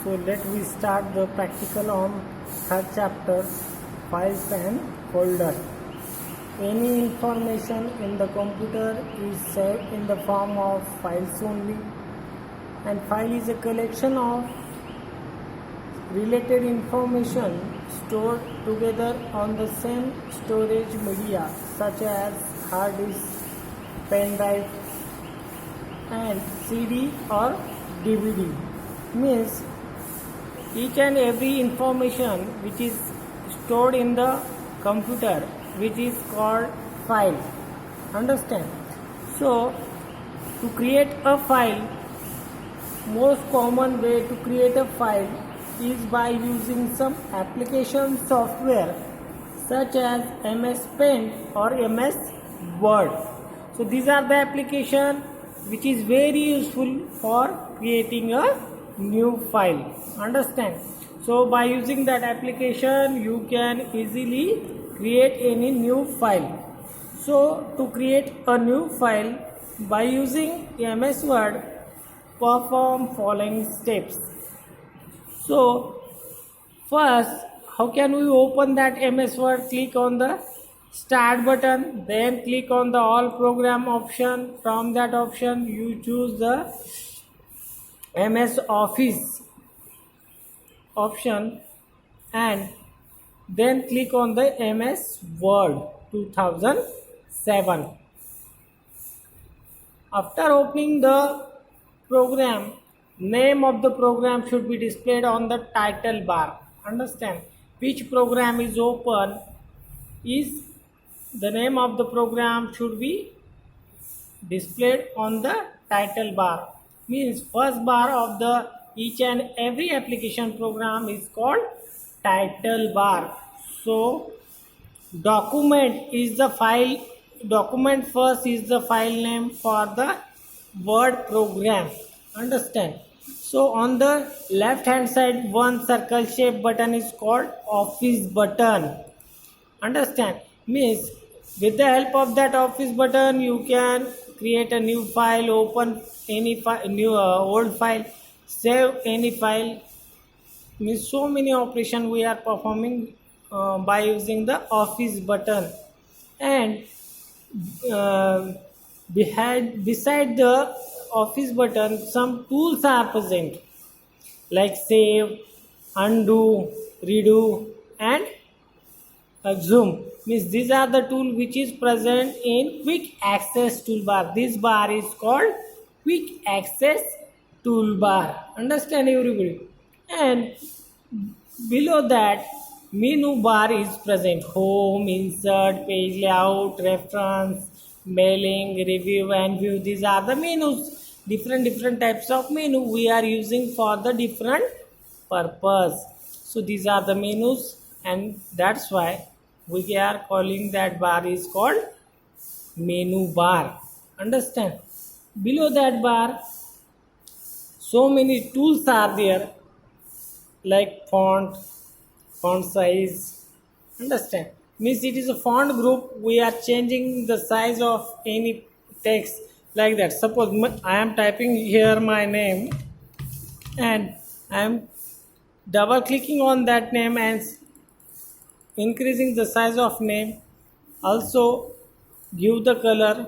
So let we start the practical on third chapter, files and folder. Any information in the computer is saved in the form of files only, and file is a collection of related information stored together on the same storage media such as hard disk, pen drive and CD or DVD. Means each and every information which is stored in the computer, which is called file. Understand? So to create a file, most common way to create a file is by using some application software such as MS Paint or MS Word. So these are the application which is very useful for creating a new file. Understand? So by using that application you can easily create any new file. So to create a new file by using MS Word, perform following steps. So first, how can we open that MS Word? Click on the start button, then click on the all program option. From that option you choose the MS Office option and then click on the MS Word 2007. After opening the program, name of the program should be displayed on the title bar. Understand? Which program is open is the name of the program should be displayed on the title bar. Means first bar of the each and every application program is called title bar. So document is the file, document first is the file name for the Word program. Understand? So on the left hand side one circle shaped button is called Office button. Understand? Means with the help of that Office button you can create a new file, open any new old file, save any file. Means so many operations we are performing by using the Office button. And beside the Office button some tools are present like save, undo, redo and zoom. Means these are the tools which is present in quick access toolbar. This bar is called quick access toolbar. Understand everybody? And below that menu bar is present: home, insert, page layout, reference, mailing, review and view. These are the menus. Different types of menu we are using for the different purpose. So these are the menus and that's why we are calling that bar is called menu bar. Understand? Below that bar so many tools are there like font size. Understand? Means it is a font group. We are changing the size of any text like that. Suppose I am typing here my name and I am double clicking on that name and increasing the size of name. Also give the color,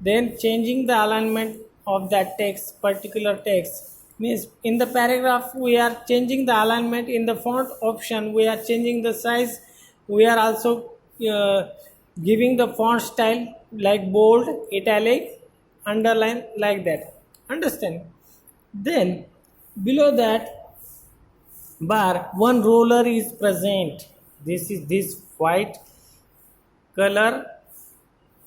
then changing the alignment of that text, particular text. Means in the paragraph we are changing the alignment, in the font option we are changing the size, we are also giving the font style like bold, italic, underline, like that. Understand? Then below that bar one roller is present. This is this white color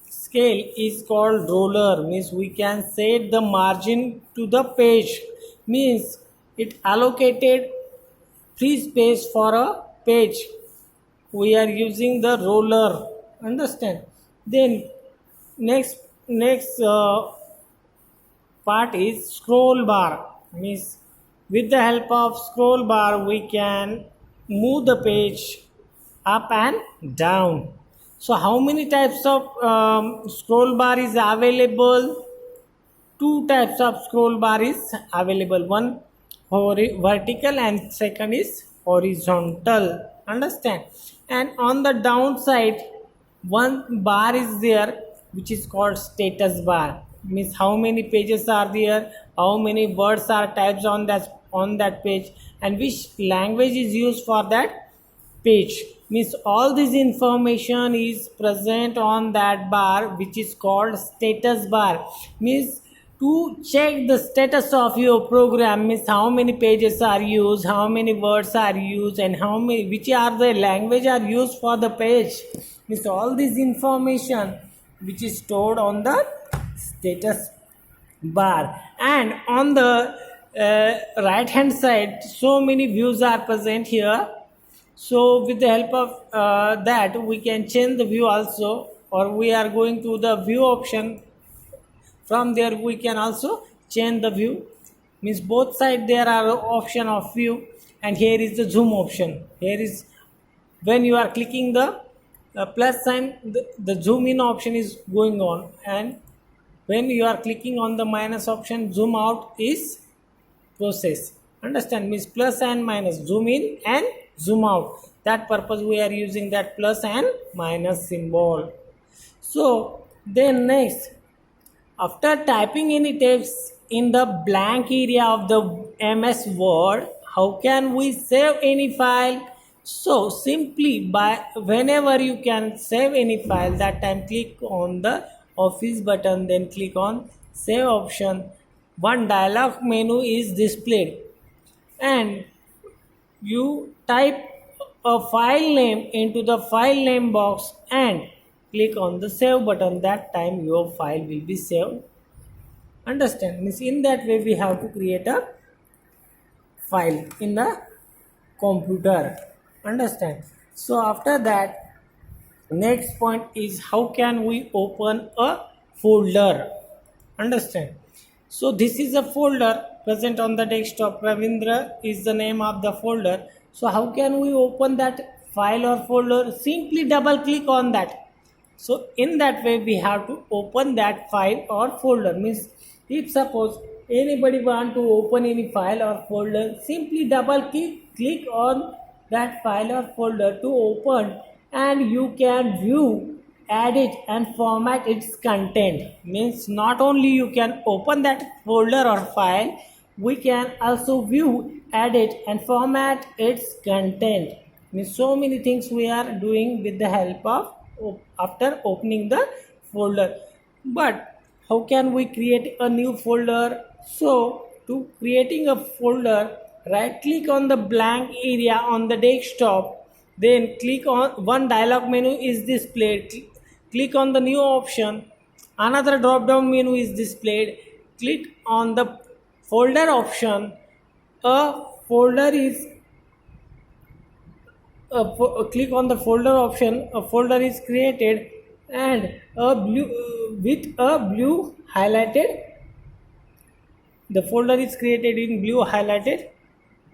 scale is called roller. Means we can set the margin to the page. Means it allocated free space for a page. We are using the roller. Understand? Then next part is scroll bar. Means with the help of scroll bar we can move the page up and down. So how many types of scroll bar is available? Two types of scroll bar is available. One vertical and second is horizontal. Understand? And on the downside one bar is there which is called status bar, means how many pages are there, how many words are typed on that page, and which language is used for that page. Means all this information is present on that bar which is called status bar. Means to check the status of your program, means how many pages are used, how many words are used, and how many which are the language are used for the page. Means all this information which is stored on the status bar. And on the right hand side so many views are present here. So with the help of that we can change the view also, or we are going to the view option. From there we can also change the view. Means both side there are option of view, and here is the zoom option. Here is when you are clicking the plus sign, the zoom in option is going on, and when you are clicking on the minus option, zoom out is process. Understand? Means plus and minus, zoom in and zoom out. That purpose we are using that plus and minus symbol. So then next, after typing any text in the blank area of the MS Word, how can we save any file? So simply by whenever you can save any file, that time click on the Office button, then click on Save option. One dialog menu is displayed, and you type a file name into the file name box and click on the Save button. That time your file will be saved. Understand? Means in that way we have to create a file in the computer. Understand? So after that, next point is how can we open a folder. Understand? So this is a folder present on the desktop. Ravindra is the name of the folder. So how can we open that file or folder? Simply double click on that. So in that way we have to open that file or folder. Means if suppose anybody want to open any file or folder, simply double click on that file or folder to open, and you can view, edit and format its content. Means not only you can open that folder or file, we can also view, edit and format its content. Means so many things we are doing with the help of after opening the folder. But how can we create a new folder? So to creating a folder, right click on the blank area on the desktop, then click on one dialog menu is displayed. Click on the new option, another drop down menu is displayed. Click on the folder option, a folder is click on the folder option, a folder is created, and a blue with a blue highlighted, the folder is created in blue highlighted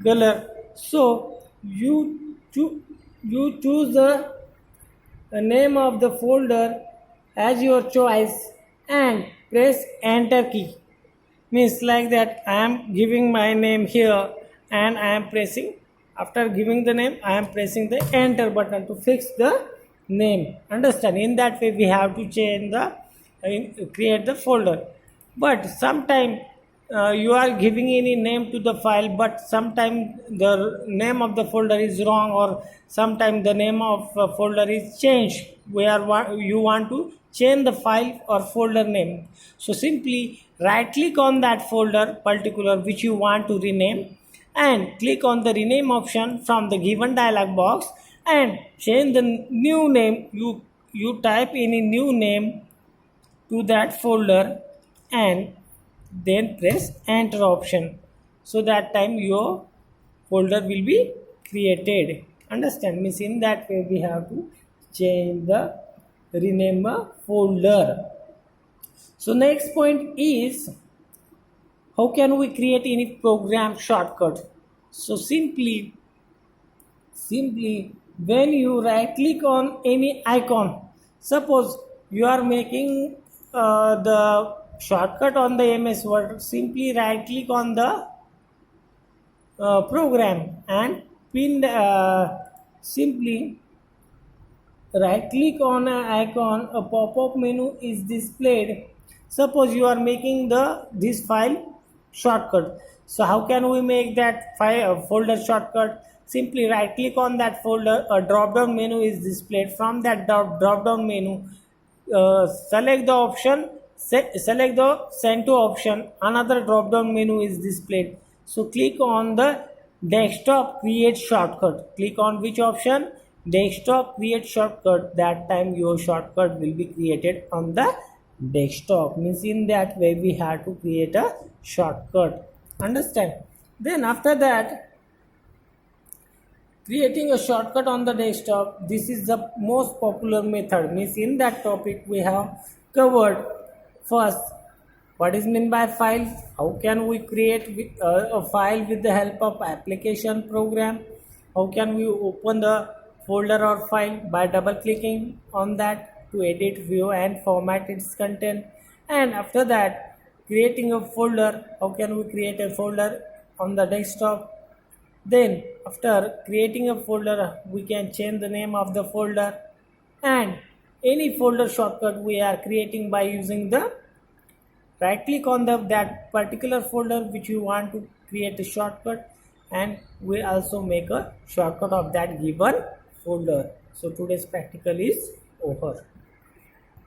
color. So you choose the name of the folder as your choice and press enter key. Means like that I am giving my name here, and I am pressing, after giving the name I am pressing the enter button to fix the name. Understand? In that way we have to change the create the folder. But sometime you are giving any name to the file, but sometime the name of the folder is wrong, or sometime the name of folder is changed where you want to change the file or folder name. So simply right click on that folder particular which you want to rename, and click on the rename option from the given dialog box and change the new name. You type any new name to that folder and then press enter option. So that time your folder will be created. Understand? Means in that way we have to change the rename a folder. So next point is how can we create any program shortcut. So simply when you right click on any icon, suppose you are making the shortcut on the MS Word, simply right click on the program and pin simply right click on an icon, a pop-up menu is displayed. Suppose you are making this file shortcut. So how can we make that file folder shortcut? Simply right click on that folder, a drop down menu is displayed. From that drop down menu, select the option, select the send to option, another drop down menu is displayed. So click on the desktop create shortcut. Click on which option? Desktop create shortcut. That time your shortcut will be created on the desktop. Means in that way we have to create a shortcut. Understand? Then after that, creating a shortcut on the desktop, this is the most popular method. Means in that topic we have covered first what is meant by file, how can we create a file with the help of application program, how can we open the folder or file by double clicking on that to edit, view and format its content, and after that creating a folder, how can we create a folder on the desktop. Then after creating a folder, we can change the name of the folder, and any folder shortcut we are creating by using the right click on that particular folder which you want to create a shortcut, and we also make a shortcut of that given folder. So today's practical is over.